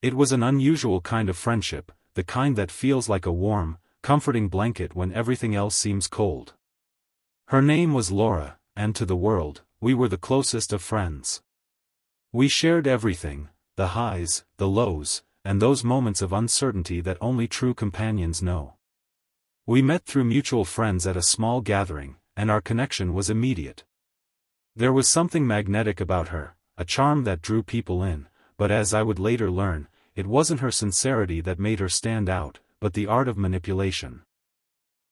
It was an unusual kind of friendship, the kind that feels like a warm, comforting blanket when everything else seems cold. Her name was Laura, and to the world, we were the closest of friends. We shared everything, the highs, the lows, and those moments of uncertainty that only true companions know. We met through mutual friends at a small gathering, and our connection was immediate. There was something magnetic about her, a charm that drew people in, but as I would later learn, it wasn't her sincerity that made her stand out, but the art of manipulation.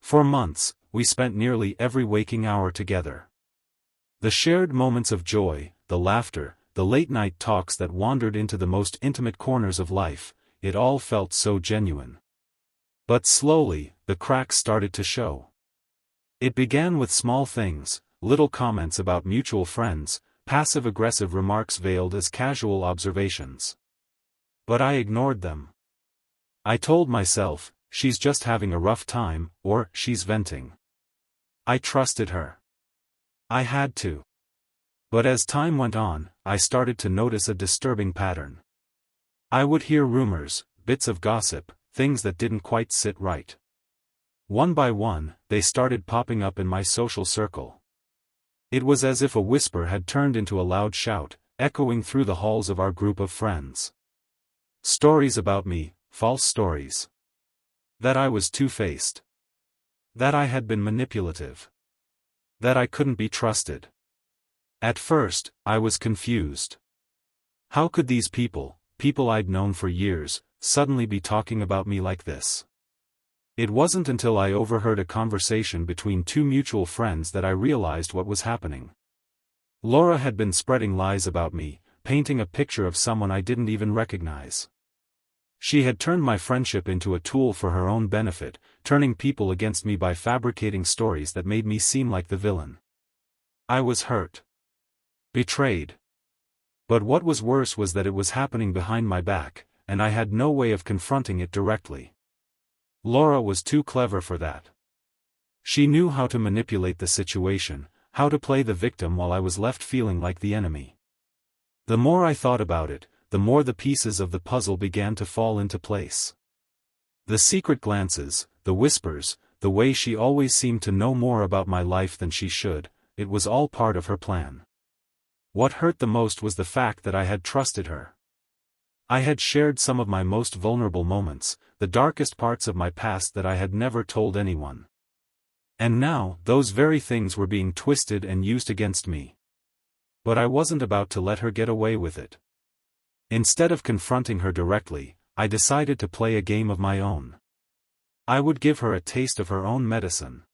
For months, we spent nearly every waking hour together. The shared moments of joy, the laughter, the late-night talks that wandered into the most intimate corners of life, it all felt so genuine. But slowly, the cracks started to show. It began with small things, little comments about mutual friends, passive-aggressive remarks veiled as casual observations. But I ignored them. I told myself, she's just having a rough time, or she's venting. I trusted her. I had to. But as time went on, I started to notice a disturbing pattern. I would hear rumors, bits of gossip, things that didn't quite sit right. One by one, they started popping up in my social circle. It was as if a whisper had turned into a loud shout, echoing through the halls of our group of friends. Stories about me, false stories. That I was two-faced. That I had been manipulative. That I couldn't be trusted. At first, I was confused. How could these people I'd known for years, suddenly be talking about me like this? It wasn't until I overheard a conversation between two mutual friends that I realized what was happening. Laura had been spreading lies about me, painting a picture of someone I didn't even recognize. She had turned my friendship into a tool for her own benefit, turning people against me by fabricating stories that made me seem like the villain. I was hurt. Betrayed. But what was worse was that it was happening behind my back, and I had no way of confronting it directly. Laura was too clever for that. She knew how to manipulate the situation, how to play the victim while I was left feeling like the enemy. The more I thought about it, the more the pieces of the puzzle began to fall into place. The secret glances, the whispers, the way she always seemed to know more about my life than she should, it was all part of her plan. What hurt the most was the fact that I had trusted her. I had shared some of my most vulnerable moments, the darkest parts of my past that I had never told anyone. And now, those very things were being twisted and used against me. But I wasn't about to let her get away with it. Instead of confronting her directly, I decided to play a game of my own. I would give her a taste of her own medicine.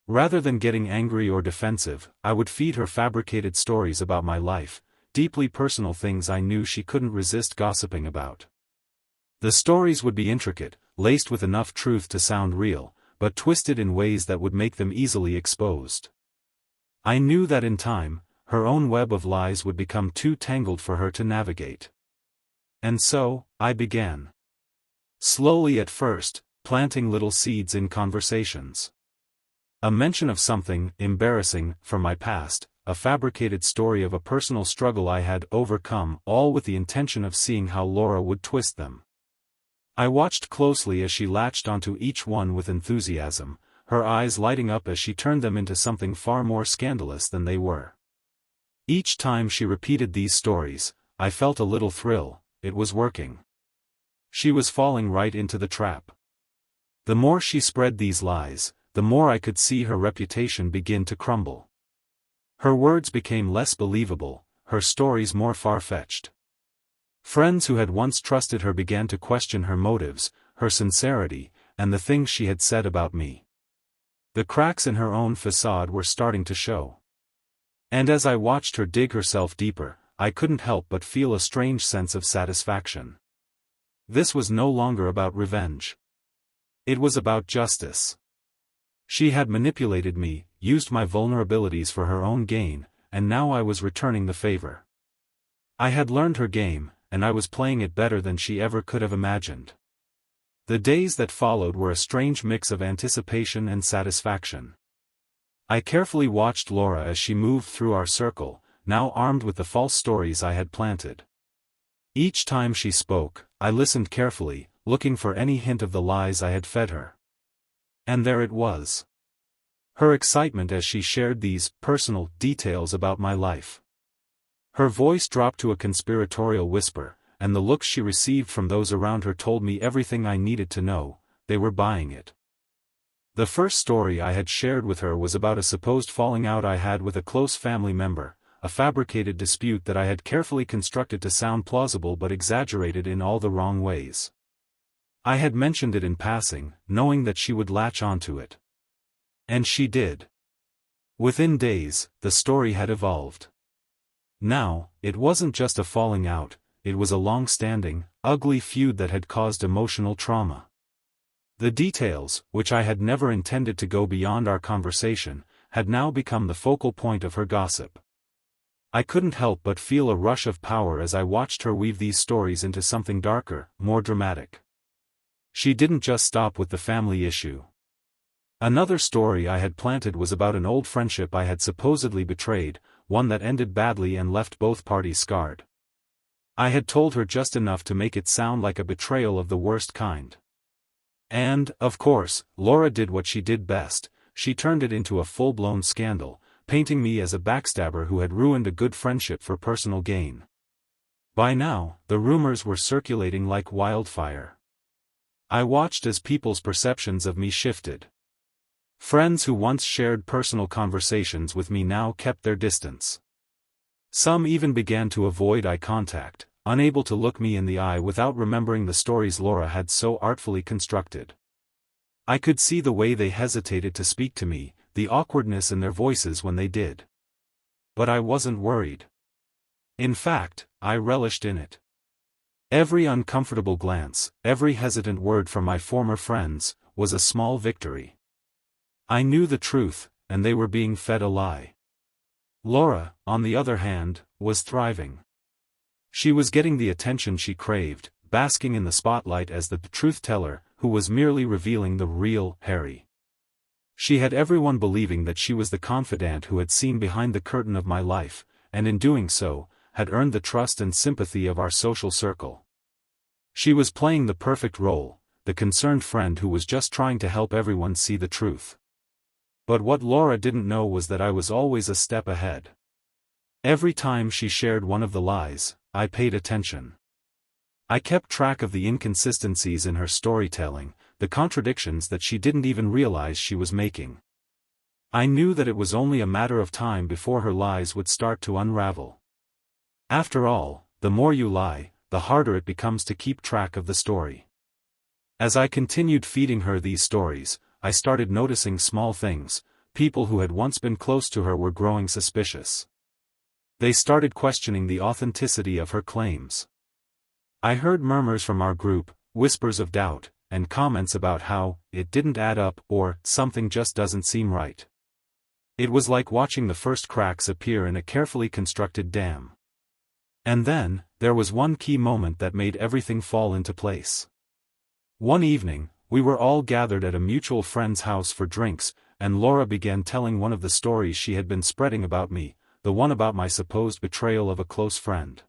Rather than getting angry or defensive, I would feed her fabricated stories about my life, deeply personal things I knew she couldn't resist gossiping about. The stories would be intricate, laced with enough truth to sound real, but twisted in ways that would make them easily exposed. I knew that in time, her own web of lies would become too tangled for her to navigate. And so, I began. Slowly at first, planting little seeds in conversations. A mention of something embarrassing from my past, a fabricated story of a personal struggle I had overcome, all with the intention of seeing how Laura would twist them. I watched closely as she latched onto each one with enthusiasm, her eyes lighting up as she turned them into something far more scandalous than they were. Each time she repeated these stories, I felt a little thrill. It was working. She was falling right into the trap. The more she spread these lies, the more I could see her reputation begin to crumble. Her words became less believable, her stories more far-fetched. Friends who had once trusted her began to question her motives, her sincerity, and the things she had said about me. The cracks in her own facade were starting to show. And as I watched her dig herself deeper, I couldn't help but feel a strange sense of satisfaction. This was no longer about revenge. It was about justice. She had manipulated me, used my vulnerabilities for her own gain, and now I was returning the favor. I had learned her game, and I was playing it better than she ever could have imagined. The days that followed were a strange mix of anticipation and satisfaction. I carefully watched Laura as she moved through our circle, now armed with the false stories I had planted. Each time she spoke, I listened carefully, looking for any hint of the lies I had fed her. And there it was. Her excitement as she shared these personal details about my life. Her voice dropped to a conspiratorial whisper, and the looks she received from those around her told me everything I needed to know. They were buying it. The first story I had shared with her was about a supposed falling out I had with a close family member, a fabricated dispute that I had carefully constructed to sound plausible but exaggerated in all the wrong ways. I had mentioned it in passing, knowing that she would latch onto it. And she did. Within days, the story had evolved. Now, it wasn't just a falling out, it was a long-standing, ugly feud that had caused emotional trauma. The details, which I had never intended to go beyond our conversation, had now become the focal point of her gossip. I couldn't help but feel a rush of power as I watched her weave these stories into something darker, more dramatic. She didn't just stop with the family issue. Another story I had planted was about an old friendship I had supposedly betrayed, one that ended badly and left both parties scarred. I had told her just enough to make it sound like a betrayal of the worst kind. And, of course, Laura did what she did best. She turned it into a full-blown scandal, painting me as a backstabber who had ruined a good friendship for personal gain. By now, the rumors were circulating like wildfire. I watched as people's perceptions of me shifted. Friends who once shared personal conversations with me now kept their distance. Some even began to avoid eye contact, unable to look me in the eye without remembering the stories Laura had so artfully constructed. I could see the way they hesitated to speak to me, the awkwardness in their voices when they did. But I wasn't worried. In fact, I relished in it. Every uncomfortable glance, every hesitant word from my former friends, was a small victory. I knew the truth, and they were being fed a lie. Laura, on the other hand, was thriving. She was getting the attention she craved, basking in the spotlight as the truth-teller, who was merely revealing the real Harry. She had everyone believing that she was the confidant who had seen behind the curtain of my life, and in doing so, had earned the trust and sympathy of our social circle. She was playing the perfect role, the concerned friend who was just trying to help everyone see the truth. But what Laura didn't know was that I was always a step ahead. Every time she shared one of the lies, I paid attention. I kept track of the inconsistencies in her storytelling, the contradictions that she didn't even realize she was making. I knew that it was only a matter of time before her lies would start to unravel. After all, the more you lie, the harder it becomes to keep track of the story. As I continued feeding her these stories, I started noticing small things. People who had once been close to her were growing suspicious. They started questioning the authenticity of her claims. I heard murmurs from our group, whispers of doubt, and comments about how it didn't add up or something just doesn't seem right. It was like watching the first cracks appear in a carefully constructed dam. And then, there was one key moment that made everything fall into place. One evening, we were all gathered at a mutual friend's house for drinks, and Laura began telling one of the stories she had been spreading about me, the one about my supposed betrayal of a close friend.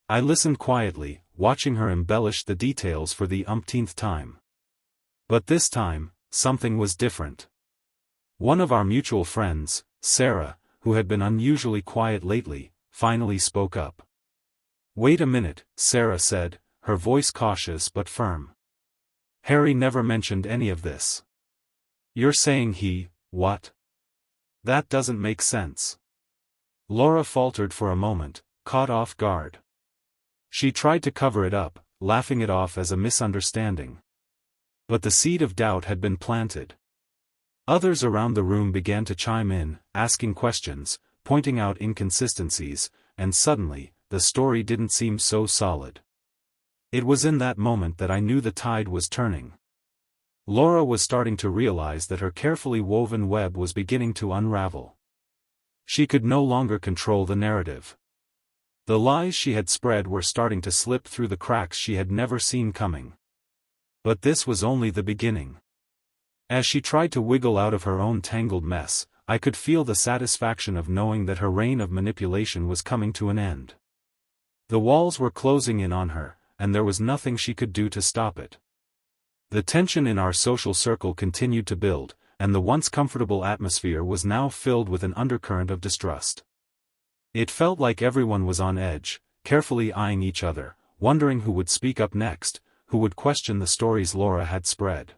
I listened quietly, watching her embellish the details for the umpteenth time. But this time, something was different. One of our mutual friends, Sarah, who had been unusually quiet lately, finally spoke up. "Wait a minute," Sarah said, her voice cautious but firm. "Harry never mentioned any of this. You're saying what? That doesn't make sense." Laura faltered for a moment, caught off guard. She tried to cover it up, laughing it off as a misunderstanding. But the seed of doubt had been planted. Others around the room began to chime in, asking questions, pointing out inconsistencies, and suddenly, the story didn't seem so solid. It was in that moment that I knew the tide was turning. Laura was starting to realize that her carefully woven web was beginning to unravel. She could no longer control the narrative. The lies she had spread were starting to slip through the cracks she had never seen coming. But this was only the beginning. As she tried to wiggle out of her own tangled mess, I could feel the satisfaction of knowing that her reign of manipulation was coming to an end. The walls were closing in on her, and there was nothing she could do to stop it. The tension in our social circle continued to build, and the once comfortable atmosphere was now filled with an undercurrent of distrust. It felt like everyone was on edge, carefully eyeing each other, wondering who would speak up next, who would question the stories Laura had spread.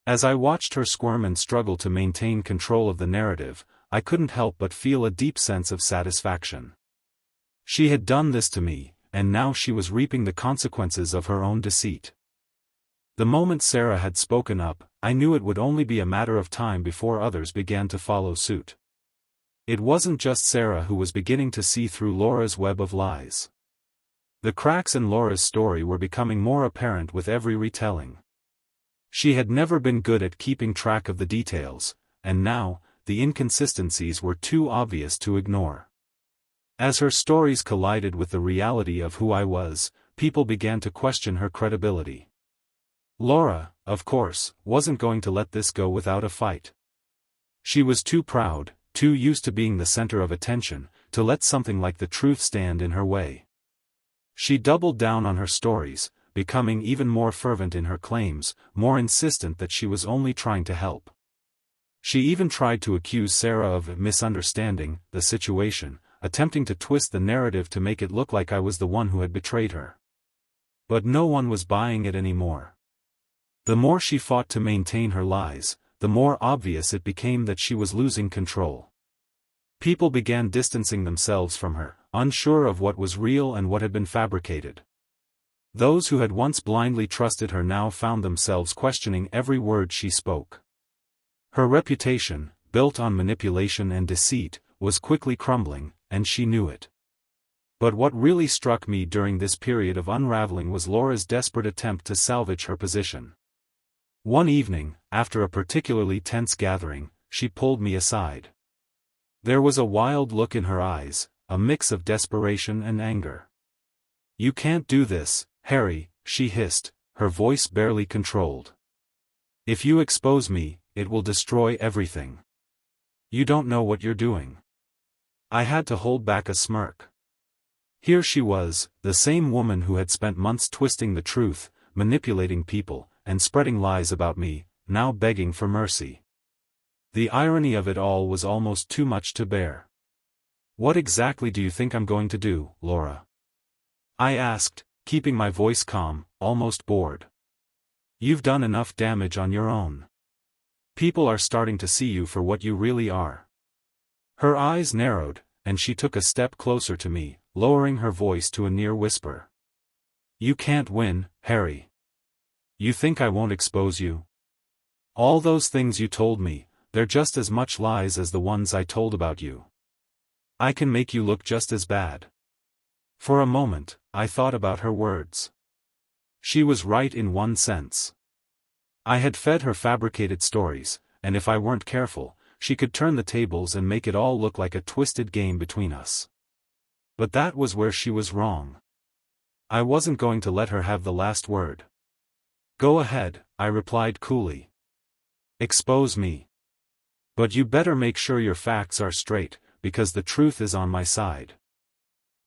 As I watched her squirm and struggle to maintain control of the narrative, I couldn't help but feel a deep sense of satisfaction. She had done this to me, and now she was reaping the consequences of her own deceit. The moment Sarah had spoken up, I knew it would only be a matter of time before others began to follow suit. It wasn't just Sarah who was beginning to see through Laura's web of lies. The cracks in Laura's story were becoming more apparent with every retelling. She had never been good at keeping track of the details, and now, the inconsistencies were too obvious to ignore. As her stories collided with the reality of who I was, people began to question her credibility. Laura, of course, wasn't going to let this go without a fight. She was too proud, too used to being the center of attention, to let something like the truth stand in her way. She doubled down on her stories, becoming even more fervent in her claims, more insistent that she was only trying to help. She even tried to accuse Sarah of misunderstanding the situation, attempting to twist the narrative to make it look like I was the one who had betrayed her. But no one was buying it anymore. The more she fought to maintain her lies, the more obvious it became that she was losing control. People began distancing themselves from her, unsure of what was real and what had been fabricated. Those who had once blindly trusted her now found themselves questioning every word she spoke. Her reputation, built on manipulation and deceit, was quickly crumbling, and she knew it. But what really struck me during this period of unraveling was Laura's desperate attempt to salvage her position. One evening, after a particularly tense gathering, she pulled me aside. There was a wild look in her eyes, a mix of desperation and anger. "You can't do this, Harry," she hissed, her voice barely controlled. "If you expose me, it will destroy everything. You don't know what you're doing." I had to hold back a smirk. Here she was, the same woman who had spent months twisting the truth, manipulating people, and spreading lies about me, now begging for mercy. The irony of it all was almost too much to bear. "What exactly do you think I'm going to do, Laura?" I asked, keeping my voice calm, almost bored. "You've done enough damage on your own. People are starting to see you for what you really are." Her eyes narrowed, and she took a step closer to me, lowering her voice to a near whisper. "You can't win, Harry. You think I won't expose you? All those things you told me, they're just as much lies as the ones I told about you. I can make you look just as bad." For a moment, I thought about her words. She was right in one sense. I had fed her fabricated stories, and if I weren't careful, she could turn the tables and make it all look like a twisted game between us. But that was where she was wrong. I wasn't going to let her have the last word. "Go ahead," I replied coolly. "Expose me. But you better make sure your facts are straight, because the truth is on my side.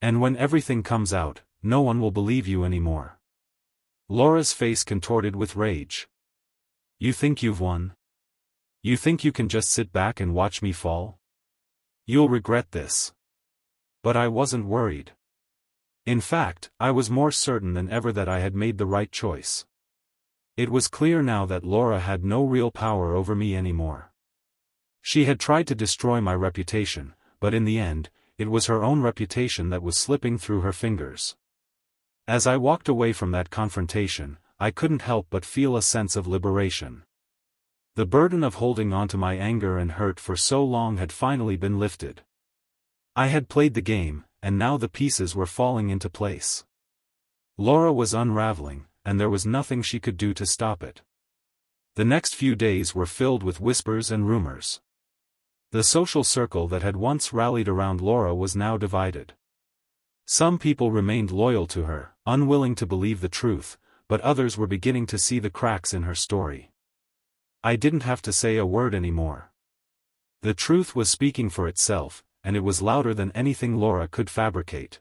And when everything comes out, no one will believe you anymore." Laura's face contorted with rage. "You think you've won? You think you can just sit back and watch me fall? You'll regret this." But I wasn't worried. In fact, I was more certain than ever that I had made the right choice. It was clear now that Laura had no real power over me anymore. She had tried to destroy my reputation, but in the end, it was her own reputation that was slipping through her fingers. As I walked away from that confrontation, I couldn't help but feel a sense of liberation. The burden of holding on to my anger and hurt for so long had finally been lifted. I had played the game, and now the pieces were falling into place. Laura was unraveling, and there was nothing she could do to stop it. The next few days were filled with whispers and rumors. The social circle that had once rallied around Laura was now divided. Some people remained loyal to her, unwilling to believe the truth, but others were beginning to see the cracks in her story. I didn't have to say a word anymore. The truth was speaking for itself, and it was louder than anything Laura could fabricate.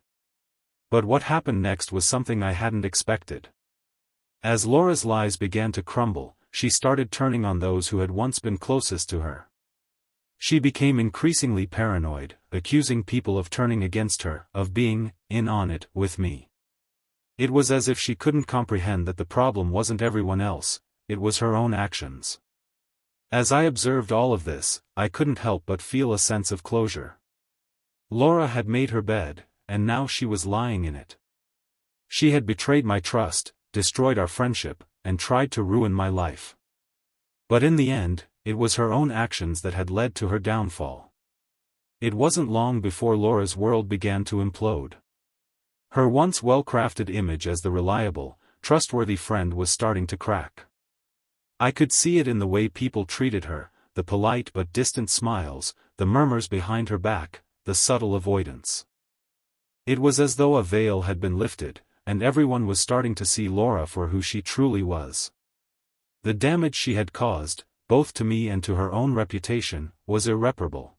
But what happened next was something I hadn't expected. As Laura's lies began to crumble, she started turning on those who had once been closest to her. She became increasingly paranoid, accusing people of turning against her, of being in on it with me. It was as if she couldn't comprehend that the problem wasn't everyone else, it was her own actions. As I observed all of this, I couldn't help but feel a sense of closure. Laura had made her bed, and now she was lying in it. She had betrayed my trust, destroyed our friendship, and tried to ruin my life. But in the end, it was her own actions that had led to her downfall. It wasn't long before Laura's world began to implode. Her once well-crafted image as the reliable, trustworthy friend was starting to crack. I could see it in the way people treated her, the polite but distant smiles, the murmurs behind her back, the subtle avoidance. It was as though a veil had been lifted, and everyone was starting to see Laura for who she truly was. The damage she had caused, both to me and to her own reputation, was irreparable.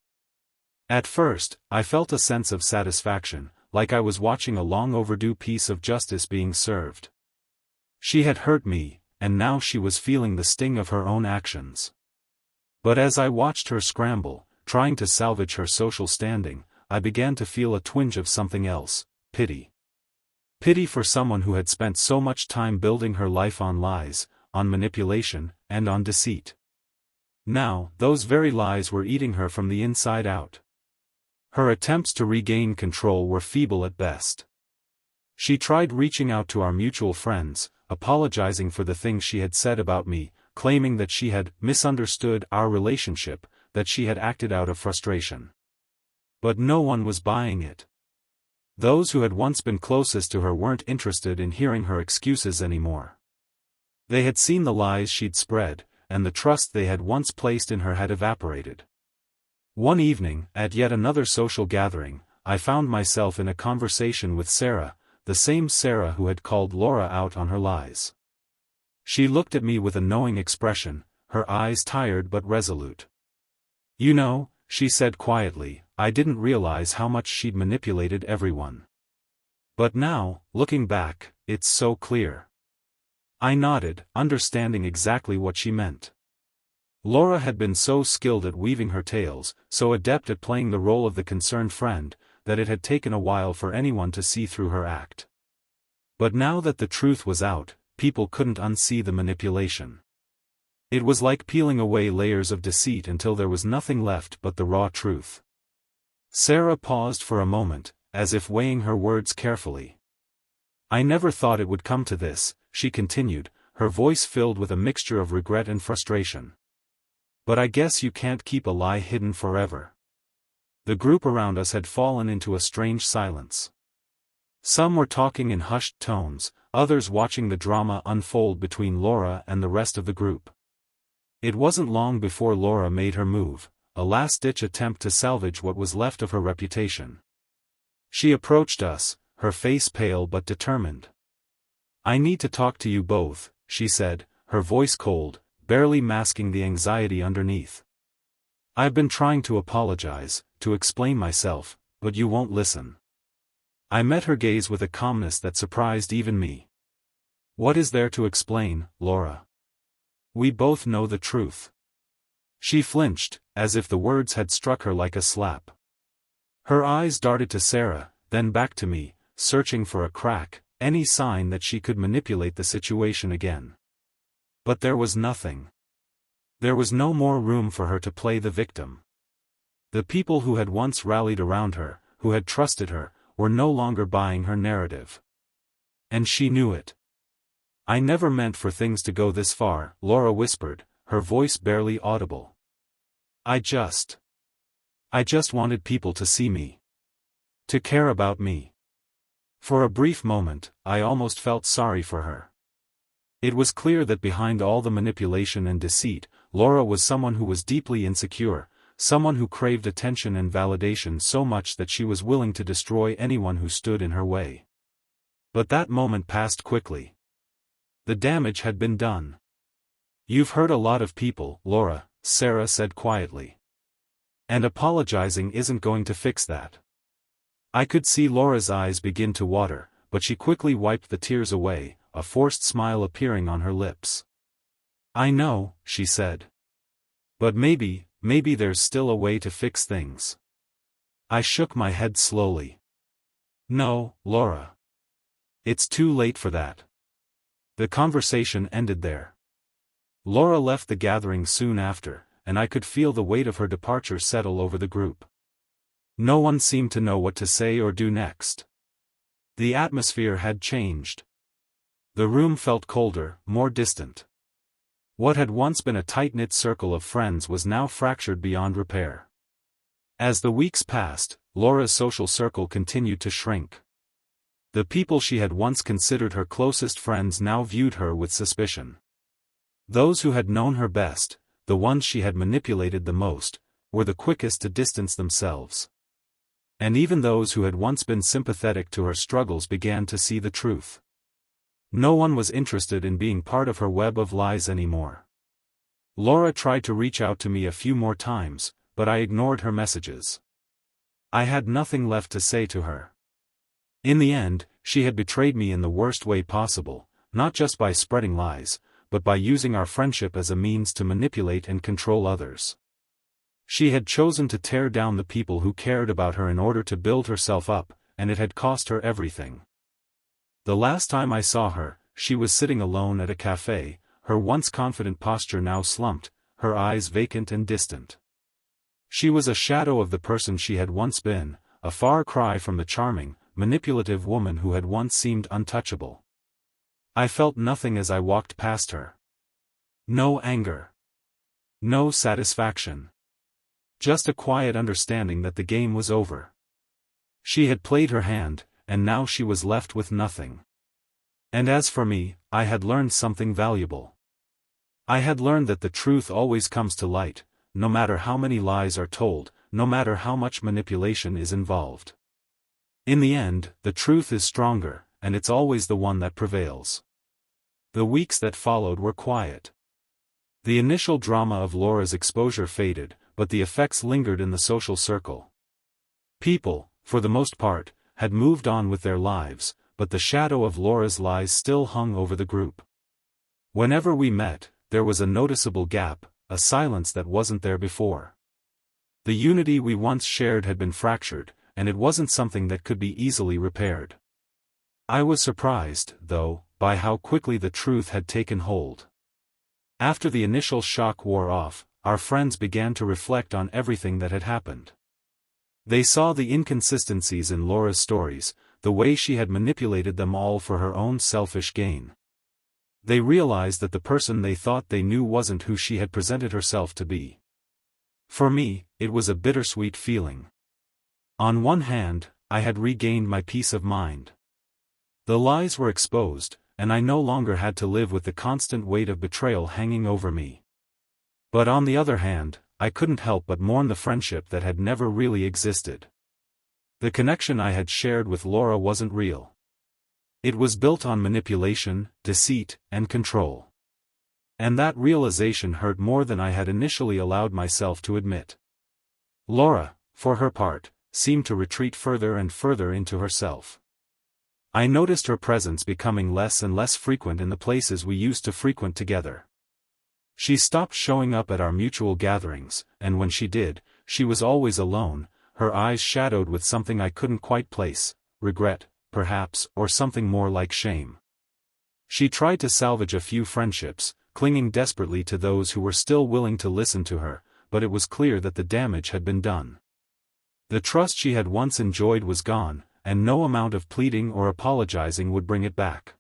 At first, I felt a sense of satisfaction, like I was watching a long-overdue piece of justice being served. She had hurt me, and now she was feeling the sting of her own actions. But as I watched her scramble, trying to salvage her social standing, I began to feel a twinge of something else, pity. Pity for someone who had spent so much time building her life on lies, on manipulation, and on deceit. Now, those very lies were eating her from the inside out. Her attempts to regain control were feeble at best. She tried reaching out to our mutual friends, apologizing for the things she had said about me, claiming that she had misunderstood our relationship, that she had acted out of frustration. But no one was buying it. Those who had once been closest to her weren't interested in hearing her excuses anymore. They had seen the lies she'd spread, and the trust they had once placed in her had evaporated. One evening, at yet another social gathering, I found myself in a conversation with Sarah, the same Sarah who had called Laura out on her lies. She looked at me with a knowing expression, her eyes tired but resolute. "You know," she said quietly, "I didn't realize how much she'd manipulated everyone. But now, looking back, it's so clear." I nodded, understanding exactly what she meant. Laura had been so skilled at weaving her tales, so adept at playing the role of the concerned friend, that it had taken a while for anyone to see through her act. But now that the truth was out, people couldn't unsee the manipulation. It was like peeling away layers of deceit until there was nothing left but the raw truth. Sarah paused for a moment, as if weighing her words carefully. "I never thought it would come to this," she continued, her voice filled with a mixture of regret and frustration. "But I guess you can't keep a lie hidden forever." The group around us had fallen into a strange silence. Some were talking in hushed tones, others watching the drama unfold between Laura and the rest of the group. It wasn't long before Laura made her move, a last-ditch attempt to salvage what was left of her reputation. She approached us, her face pale but determined. "I need to talk to you both," she said, her voice cold, barely masking the anxiety underneath. "I've been trying to apologize, to explain myself, but you won't listen." I met her gaze with a calmness that surprised even me. "What is there to explain, Laura? We both know the truth." She flinched, as if the words had struck her like a slap. Her eyes darted to Sarah, then back to me, searching for a crack, any sign that she could manipulate the situation again. But there was nothing. There was no more room for her to play the victim. The people who had once rallied around her, who had trusted her, were no longer buying her narrative. And she knew it. "I never meant for things to go this far," Laura whispered, her voice barely audible. I just wanted people to see me. To care about me." For a brief moment, I almost felt sorry for her. It was clear that behind all the manipulation and deceit, Laura was someone who was deeply insecure, someone who craved attention and validation so much that she was willing to destroy anyone who stood in her way. But that moment passed quickly. The damage had been done. "You've hurt a lot of people, Laura," Sarah said quietly. "And apologizing isn't going to fix that." I could see Laura's eyes begin to water, but she quickly wiped the tears away, a forced smile appearing on her lips. "I know," she said. "But maybe there's still a way to fix things." I shook my head slowly. "No, Laura. It's too late for that." The conversation ended there. Laura left the gathering soon after, and I could feel the weight of her departure settle over the group. No one seemed to know what to say or do next. The atmosphere had changed. The room felt colder, more distant. What had once been a tight-knit circle of friends was now fractured beyond repair. As the weeks passed, Laura's social circle continued to shrink. The people she had once considered her closest friends now viewed her with suspicion. Those who had known her best, the ones she had manipulated the most, were the quickest to distance themselves. And even those who had once been sympathetic to her struggles began to see the truth. No one was interested in being part of her web of lies anymore. Laura tried to reach out to me a few more times, but I ignored her messages. I had nothing left to say to her. In the end, she had betrayed me in the worst way possible, not just by spreading lies, but by using our friendship as a means to manipulate and control others. She had chosen to tear down the people who cared about her in order to build herself up, and it had cost her everything. The last time I saw her, she was sitting alone at a cafe, her once confident posture now slumped, her eyes vacant and distant. She was a shadow of the person she had once been, a far cry from the charming, manipulative woman who had once seemed untouchable. I felt nothing as I walked past her. No anger. No satisfaction. Just a quiet understanding that the game was over. She had played her hand, and now she was left with nothing. And as for me, I had learned something valuable. I had learned that the truth always comes to light, no matter how many lies are told, no matter how much manipulation is involved. In the end, the truth is stronger, and it's always the one that prevails. The weeks that followed were quiet. The initial drama of Laura's exposure faded, but the effects lingered in the social circle. People, for the most part, had moved on with their lives, but the shadow of Laura's lies still hung over the group. Whenever we met, there was a noticeable gap, a silence that wasn't there before. The unity we once shared had been fractured, and it wasn't something that could be easily repaired. I was surprised, though, by how quickly the truth had taken hold. After the initial shock wore off, our friends began to reflect on everything that had happened. They saw the inconsistencies in Laura's stories, the way she had manipulated them all for her own selfish gain. They realized that the person they thought they knew wasn't who she had presented herself to be. For me, it was a bittersweet feeling. On one hand, I had regained my peace of mind. The lies were exposed, and I no longer had to live with the constant weight of betrayal hanging over me. But on the other hand, I couldn't help but mourn the friendship that had never really existed. The connection I had shared with Laura wasn't real. It was built on manipulation, deceit, and control. And that realization hurt more than I had initially allowed myself to admit. Laura, for her part, seemed to retreat further and further into herself. I noticed her presence becoming less and less frequent in the places we used to frequent together. She stopped showing up at our mutual gatherings, and when she did, she was always alone, her eyes shadowed with something I couldn't quite place, regret, perhaps, or something more like shame. She tried to salvage a few friendships, clinging desperately to those who were still willing to listen to her, but it was clear that the damage had been done. The trust she had once enjoyed was gone, and no amount of pleading or apologizing would bring it back.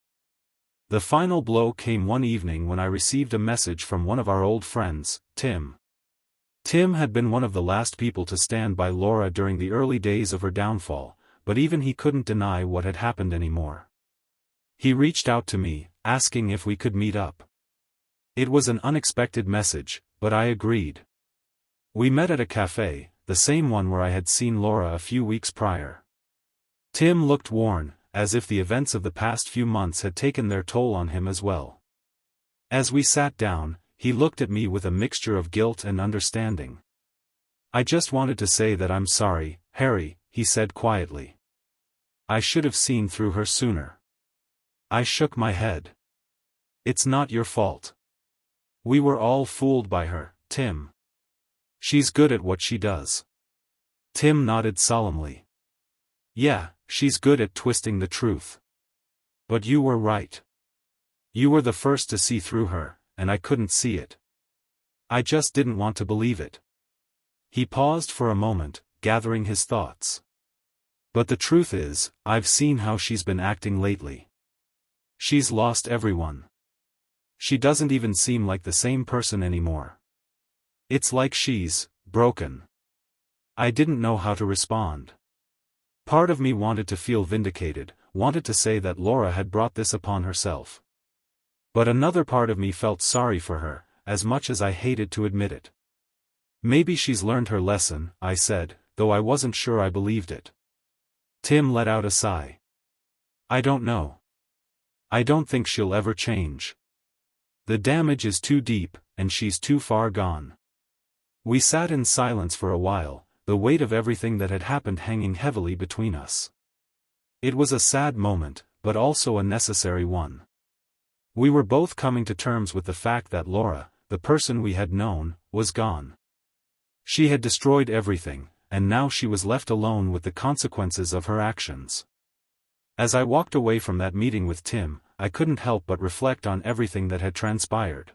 The final blow came one evening when I received a message from one of our old friends, Tim. Tim had been one of the last people to stand by Laura during the early days of her downfall, but even he couldn't deny what had happened anymore. He reached out to me, asking if we could meet up. It was an unexpected message, but I agreed. We met at a cafe, the same one where I had seen Laura a few weeks prior. Tim looked worn, as if the events of the past few months had taken their toll on him as well. As we sat down, he looked at me with a mixture of guilt and understanding. "I just wanted to say that I'm sorry, Harry," he said quietly. I should have seen through her sooner. I shook my head. It's not your fault. We were all fooled by her, Tim. She's good at what she does. Tim nodded solemnly. Yeah, she's good at twisting the truth. But you were right. You were the first to see through her, and I couldn't see it. I just didn't want to believe it. He paused for a moment, gathering his thoughts. But the truth is, I've seen how she's been acting lately. She's lost everyone. She doesn't even seem like the same person anymore. It's like she's broken. I didn't know how to respond. Part of me wanted to feel vindicated, wanted to say that Laura had brought this upon herself. But another part of me felt sorry for her, as much as I hated to admit it. Maybe she's learned her lesson, I said, though I wasn't sure I believed it. Tim let out a sigh. I don't know. I don't think she'll ever change. The damage is too deep, and she's too far gone. We sat in silence for a while, the weight of everything that had happened hanging heavily between us. It was a sad moment, but also a necessary one. We were both coming to terms with the fact that Laura, the person we had known, was gone. She had destroyed everything, and now she was left alone with the consequences of her actions. As I walked away from that meeting with Tim, I couldn't help but reflect on everything that had transpired.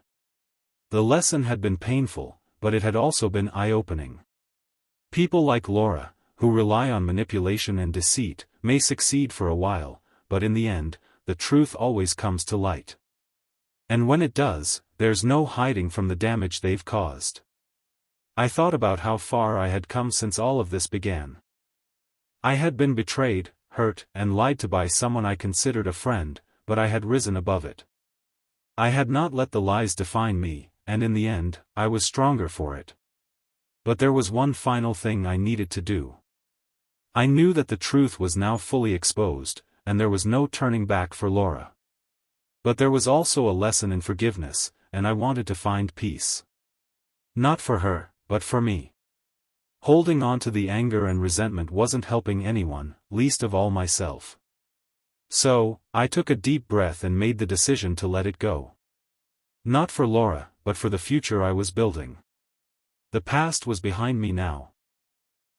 The lesson had been painful, but it had also been eye-opening. People like Laura, who rely on manipulation and deceit, may succeed for a while, but in the end, the truth always comes to light. And when it does, there's no hiding from the damage they've caused. I thought about how far I had come since all of this began. I had been betrayed, hurt, and lied to by someone I considered a friend, but I had risen above it. I had not let the lies define me, and in the end, I was stronger for it. But there was one final thing I needed to do. I knew that the truth was now fully exposed, and there was no turning back for Laura. But there was also a lesson in forgiveness, and I wanted to find peace. Not for her, but for me. Holding on to the anger and resentment wasn't helping anyone, least of all myself. So, I took a deep breath and made the decision to let it go. Not for Laura, but for the future I was building. The past was behind me now.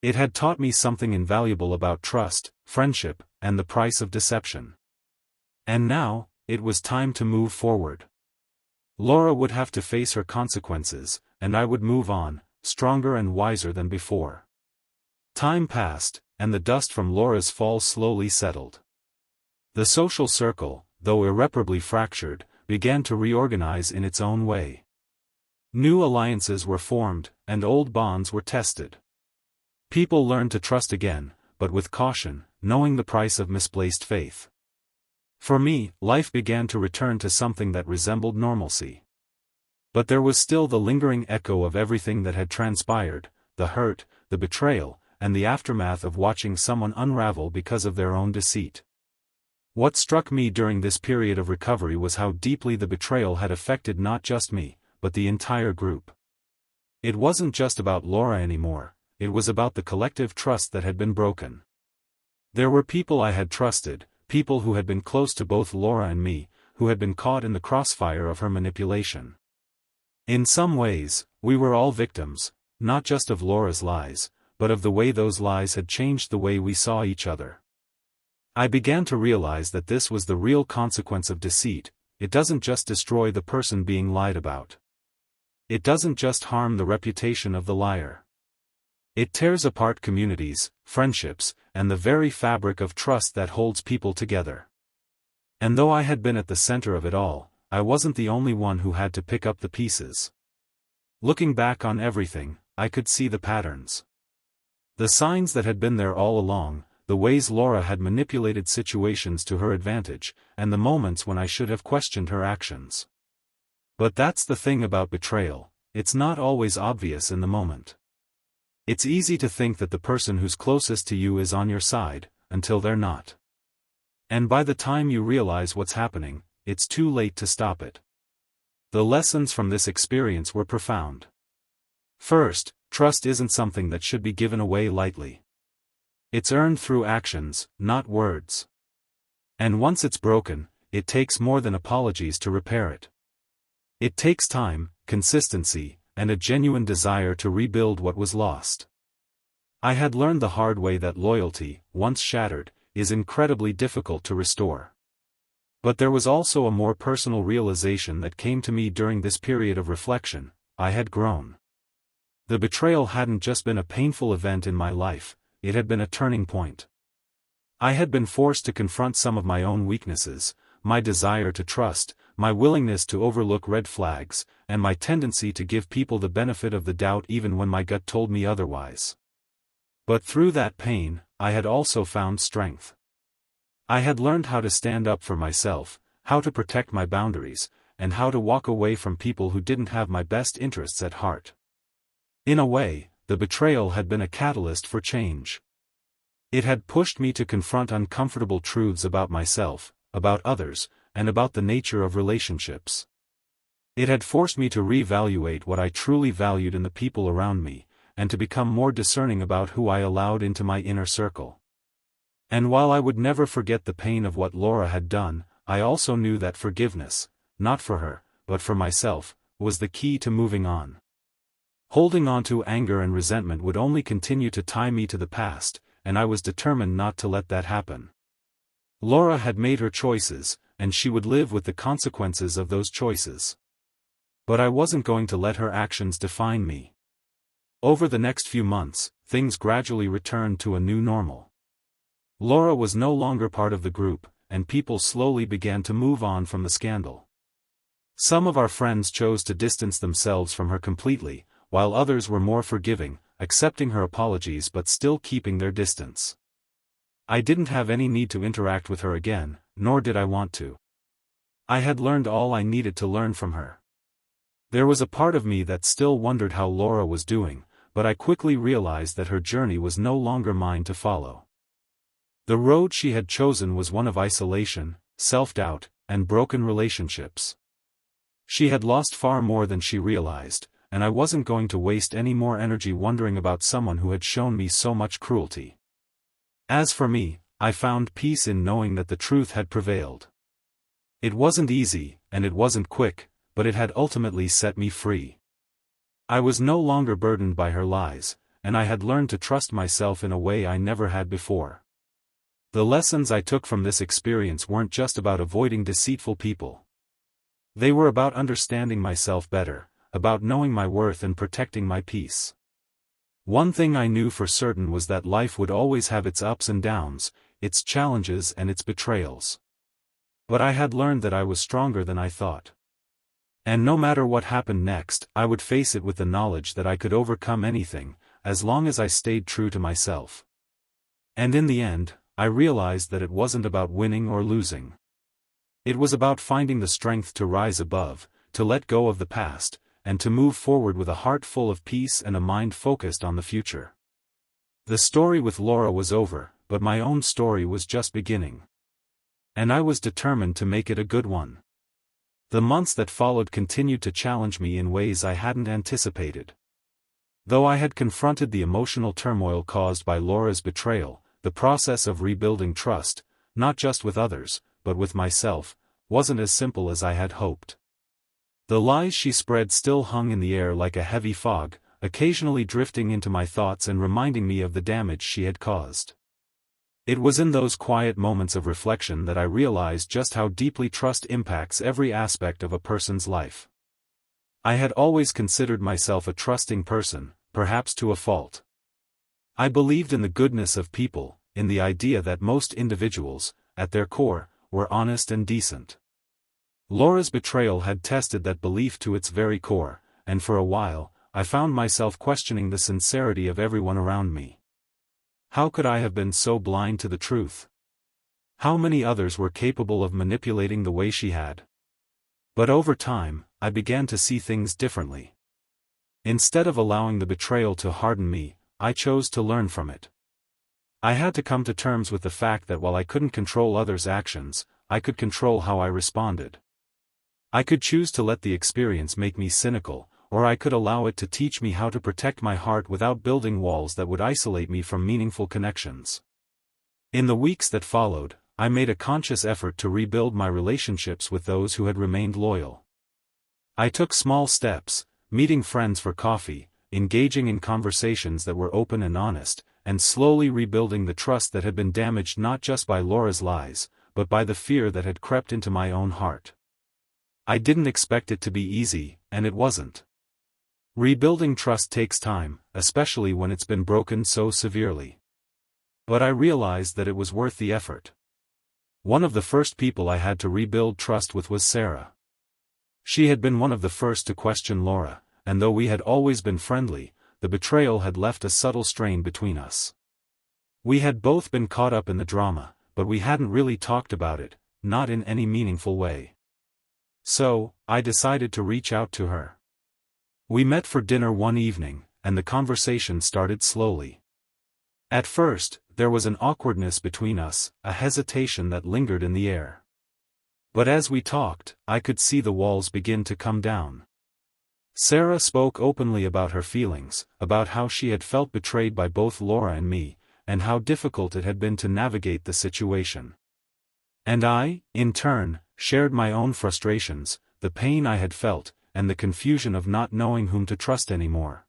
It had taught me something invaluable about trust, friendship, and the price of deception. And now, it was time to move forward. Laura would have to face her consequences, and I would move on, stronger and wiser than before. Time passed, and the dust from Laura's fall slowly settled. The social circle, though irreparably fractured, began to reorganize in its own way. New alliances were formed, and old bonds were tested. People learned to trust again, but with caution, knowing the price of misplaced faith. For me, life began to return to something that resembled normalcy. But there was still the lingering echo of everything that had transpired, the hurt, the betrayal, and the aftermath of watching someone unravel because of their own deceit. What struck me during this period of recovery was how deeply the betrayal had affected not just me, but the entire group. It wasn't just about Laura anymore, it was about the collective trust that had been broken. There were people I had trusted, people who had been close to both Laura and me, who had been caught in the crossfire of her manipulation. In some ways, we were all victims, not just of Laura's lies, but of the way those lies had changed the way we saw each other. I began to realize that this was the real consequence of deceit. It doesn't just destroy the person being lied about. It doesn't just harm the reputation of the liar. It tears apart communities, friendships, and the very fabric of trust that holds people together. And though I had been at the center of it all, I wasn't the only one who had to pick up the pieces. Looking back on everything, I could see the patterns. The signs that had been there all along, the ways Laura had manipulated situations to her advantage, and the moments when I should have questioned her actions. But that's the thing about betrayal, it's not always obvious in the moment. It's easy to think that the person who's closest to you is on your side, until they're not. And by the time you realize what's happening, it's too late to stop it. The lessons from this experience were profound. First, trust isn't something that should be given away lightly. It's earned through actions, not words. And once it's broken, it takes more than apologies to repair it. It takes time, consistency, and a genuine desire to rebuild what was lost. I had learned the hard way that loyalty, once shattered, is incredibly difficult to restore. But there was also a more personal realization that came to me during this period of reflection: I had grown. The betrayal hadn't just been a painful event in my life, it had been a turning point. I had been forced to confront some of my own weaknesses, my desire to trust, my willingness to overlook red flags, and my tendency to give people the benefit of the doubt even when my gut told me otherwise. But through that pain, I had also found strength. I had learned how to stand up for myself, how to protect my boundaries, and how to walk away from people who didn't have my best interests at heart. In a way, the betrayal had been a catalyst for change. It had pushed me to confront uncomfortable truths about myself, about others, and about the nature of relationships. It had forced me to reevaluate what I truly valued in the people around me, and to become more discerning about who I allowed into my inner circle. And while I would never forget the pain of what Laura had done, I also knew that forgiveness, not for her, but for myself, was the key to moving on. Holding on to anger and resentment would only continue to tie me to the past, and I was determined not to let that happen. Laura had made her choices, and she would live with the consequences of those choices. But I wasn't going to let her actions define me. Over the next few months, things gradually returned to a new normal. Laura was no longer part of the group, and people slowly began to move on from the scandal. Some of our friends chose to distance themselves from her completely, while others were more forgiving, accepting her apologies but still keeping their distance. I didn't have any need to interact with her again, nor did I want to. I had learned all I needed to learn from her. There was a part of me that still wondered how Laura was doing, but I quickly realized that her journey was no longer mine to follow. The road she had chosen was one of isolation, self-doubt, and broken relationships. She had lost far more than she realized, and I wasn't going to waste any more energy wondering about someone who had shown me so much cruelty. As for me, I found peace in knowing that the truth had prevailed. It wasn't easy, and it wasn't quick, but it had ultimately set me free. I was no longer burdened by her lies, and I had learned to trust myself in a way I never had before. The lessons I took from this experience weren't just about avoiding deceitful people. They were about understanding myself better, about knowing my worth and protecting my peace. One thing I knew for certain was that life would always have its ups and downs, its challenges and its betrayals. But I had learned that I was stronger than I thought. And no matter what happened next, I would face it with the knowledge that I could overcome anything, as long as I stayed true to myself. And in the end, I realized that it wasn't about winning or losing. It was about finding the strength to rise above, to let go of the past, and to move forward with a heart full of peace and a mind focused on the future. The story with Laura was over, but my own story was just beginning. And I was determined to make it a good one. The months that followed continued to challenge me in ways I hadn't anticipated. Though I had confronted the emotional turmoil caused by Laura's betrayal, the process of rebuilding trust, not just with others, but with myself, wasn't as simple as I had hoped. The lies she spread still hung in the air like a heavy fog, occasionally drifting into my thoughts and reminding me of the damage she had caused. It was in those quiet moments of reflection that I realized just how deeply trust impacts every aspect of a person's life. I had always considered myself a trusting person, perhaps to a fault. I believed in the goodness of people, in the idea that most individuals, at their core, were honest and decent. Laura's betrayal had tested that belief to its very core, and for a while, I found myself questioning the sincerity of everyone around me. How could I have been so blind to the truth? How many others were capable of manipulating the way she had? But over time, I began to see things differently. Instead of allowing the betrayal to harden me, I chose to learn from it. I had to come to terms with the fact that while I couldn't control others' actions, I could control how I responded. I could choose to let the experience make me cynical, or I could allow it to teach me how to protect my heart without building walls that would isolate me from meaningful connections. In the weeks that followed, I made a conscious effort to rebuild my relationships with those who had remained loyal. I took small steps, meeting friends for coffee, engaging in conversations that were open and honest, and slowly rebuilding the trust that had been damaged not just by Laura's lies, but by the fear that had crept into my own heart. I didn't expect it to be easy, and it wasn't. Rebuilding trust takes time, especially when it's been broken so severely. But I realized that it was worth the effort. One of the first people I had to rebuild trust with was Sarah. She had been one of the first to question Laura, and though we had always been friendly, the betrayal had left a subtle strain between us. We had both been caught up in the drama, but we hadn't really talked about it, not in any meaningful way. So, I decided to reach out to her. We met for dinner one evening, and the conversation started slowly. At first, there was an awkwardness between us, a hesitation that lingered in the air. But as we talked, I could see the walls begin to come down. Sarah spoke openly about her feelings, about how she had felt betrayed by both Laura and me, and how difficult it had been to navigate the situation. And I, in turn, shared my own frustrations, the pain I had felt, and the confusion of not knowing whom to trust anymore.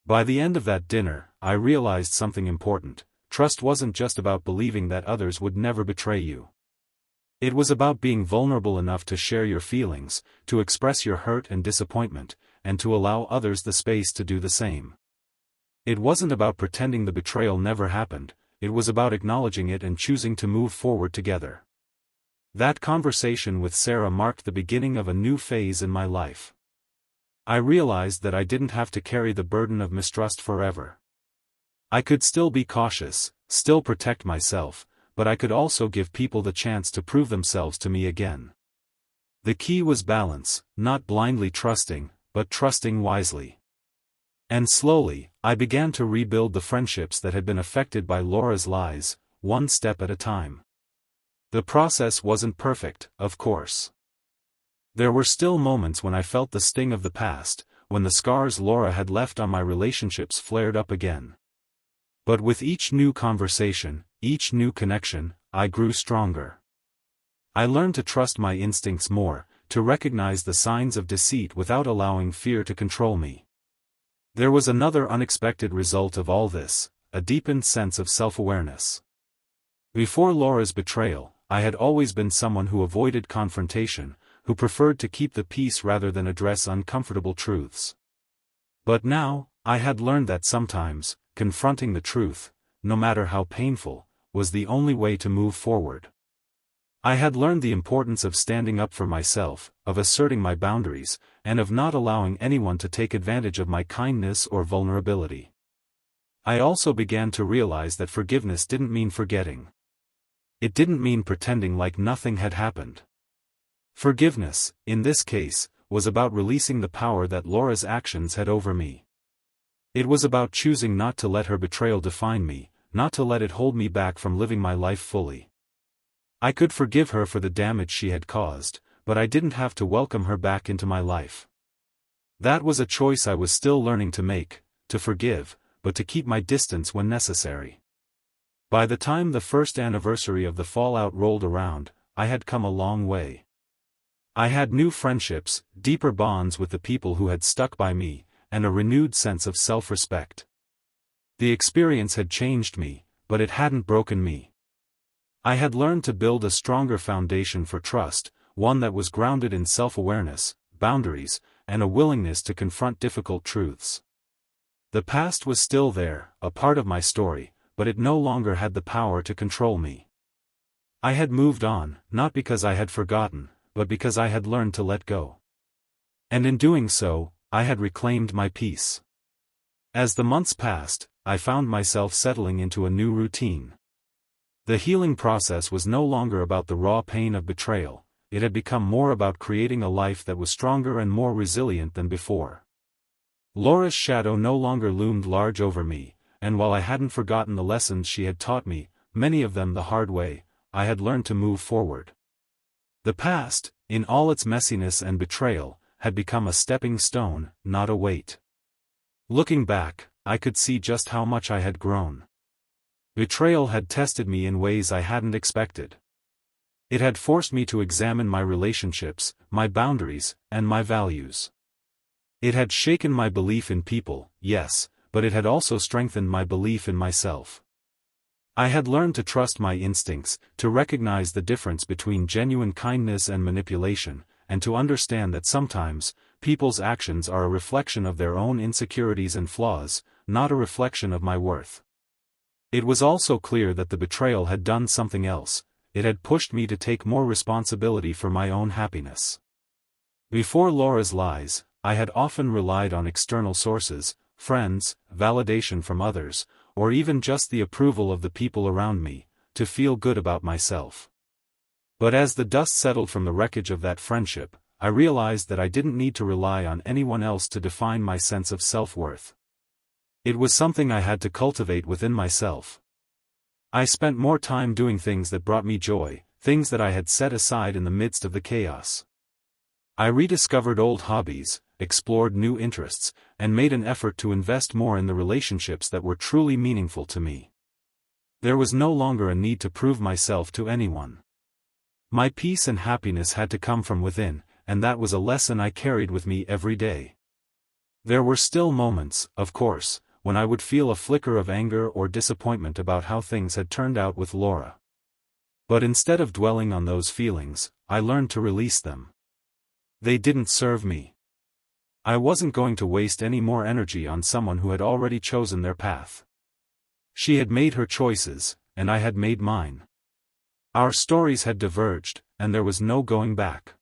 By the end of that dinner, I realized something important. Trust wasn't just about believing that others would never betray you. It was about being vulnerable enough to share your feelings, to express your hurt and disappointment, and to allow others the space to do the same. It wasn't about pretending the betrayal never happened, it was about acknowledging it and choosing to move forward together. That conversation with Sarah marked the beginning of a new phase in my life. I realized that I didn't have to carry the burden of mistrust forever. I could still be cautious, still protect myself, but I could also give people the chance to prove themselves to me again. The key was balance, not blindly trusting, but trusting wisely. And slowly, I began to rebuild the friendships that had been affected by Laura's lies, one step at a time. The process wasn't perfect, of course. There were still moments when I felt the sting of the past, when the scars Laura had left on my relationships flared up again. But with each new conversation, each new connection, I grew stronger. I learned to trust my instincts more, to recognize the signs of deceit without allowing fear to control me. There was another unexpected result of all this, a deepened sense of self-awareness. Before Laura's betrayal, I had always been someone who avoided confrontation, who preferred to keep the peace rather than address uncomfortable truths. But now, I had learned that sometimes, confronting the truth, no matter how painful, was the only way to move forward. I had learned the importance of standing up for myself, of asserting my boundaries, and of not allowing anyone to take advantage of my kindness or vulnerability. I also began to realize that forgiveness didn't mean forgetting. It didn't mean pretending like nothing had happened. Forgiveness, in this case, was about releasing the power that Laura's actions had over me. It was about choosing not to let her betrayal define me, not to let it hold me back from living my life fully. I could forgive her for the damage she had caused, but I didn't have to welcome her back into my life. That was a choice I was still learning to make, to forgive, but to keep my distance when necessary. By the time the first anniversary of the fallout rolled around, I had come a long way. I had new friendships, deeper bonds with the people who had stuck by me, and a renewed sense of self-respect. The experience had changed me, but it hadn't broken me. I had learned to build a stronger foundation for trust, one that was grounded in self-awareness, boundaries, and a willingness to confront difficult truths. The past was still there, a part of my story, but it no longer had the power to control me. I had moved on, not because I had forgotten, but because I had learned to let go. And in doing so, I had reclaimed my peace. As the months passed, I found myself settling into a new routine. The healing process was no longer about the raw pain of betrayal, it had become more about creating a life that was stronger and more resilient than before. Laura's shadow no longer loomed large over me, and while I hadn't forgotten the lessons she had taught me, many of them the hard way, I had learned to move forward. The past, in all its messiness and betrayal, had become a stepping stone, not a weight. Looking back, I could see just how much I had grown. Betrayal had tested me in ways I hadn't expected. It had forced me to examine my relationships, my boundaries, and my values. It had shaken my belief in people, yes, but it had also strengthened my belief in myself. I had learned to trust my instincts, to recognize the difference between genuine kindness and manipulation, and to understand that sometimes, people's actions are a reflection of their own insecurities and flaws, not a reflection of my worth. It was also clear that the betrayal had done something else. It had pushed me to take more responsibility for my own happiness. Before Laura's lies, I had often relied on external sources, friends, validation from others, or even just the approval of the people around me, to feel good about myself. But as the dust settled from the wreckage of that friendship, I realized that I didn't need to rely on anyone else to define my sense of self-worth. It was something I had to cultivate within myself. I spent more time doing things that brought me joy, things that I had set aside in the midst of the chaos. I rediscovered old hobbies, explored new interests, and made an effort to invest more in the relationships that were truly meaningful to me. There was no longer a need to prove myself to anyone. My peace and happiness had to come from within, and that was a lesson I carried with me every day. There were still moments, of course, when I would feel a flicker of anger or disappointment about how things had turned out with Laura. But instead of dwelling on those feelings, I learned to release them. They didn't serve me. I wasn't going to waste any more energy on someone who had already chosen their path. She had made her choices, and I had made mine. Our stories had diverged, and there was no going back.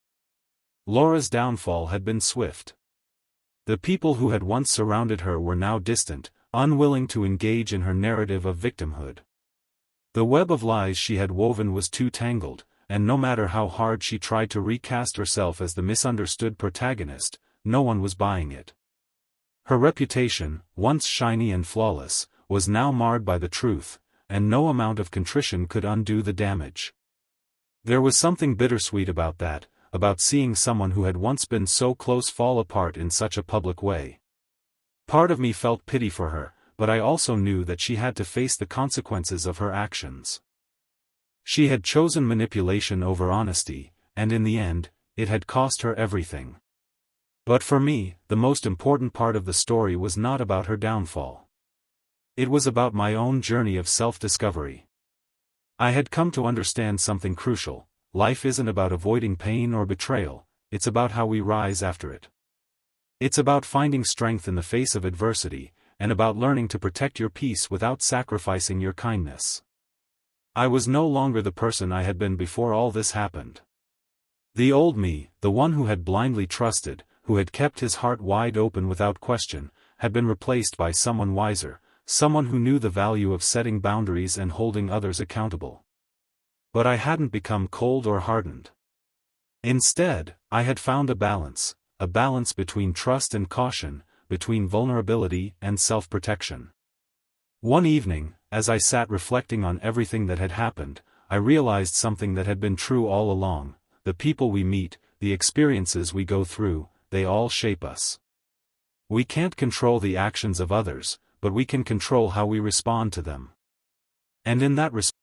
Laura's downfall had been swift. The people who had once surrounded her were now distant, unwilling to engage in her narrative of victimhood. The web of lies she had woven was too tangled, and no matter how hard she tried to recast herself as the misunderstood protagonist, no one was buying it. Her reputation, once shiny and flawless, was now marred by the truth, and no amount of contrition could undo the damage. There was something bittersweet about that, about seeing someone who had once been so close fall apart in such a public way. Part of me felt pity for her, but I also knew that she had to face the consequences of her actions. She had chosen manipulation over honesty, and in the end, it had cost her everything. But for me, the most important part of the story was not about her downfall. It was about my own journey of self-discovery. I had come to understand something crucial. Life isn't about avoiding pain or betrayal, it's about how we rise after it. It's about finding strength in the face of adversity, and about learning to protect your peace without sacrificing your kindness. I was no longer the person I had been before all this happened. The old me, the one who had blindly trusted, who had kept his heart wide open without question, had been replaced by someone wiser, someone who knew the value of setting boundaries and holding others accountable. But I hadn't become cold or hardened. Instead, I had found a balance between trust and caution, between vulnerability and self-protection. One evening, as I sat reflecting on everything that had happened, I realized something that had been true all along: the people we meet, the experiences we go through, they all shape us. We can't control the actions of others, but we can control how we respond to them. And in that respect,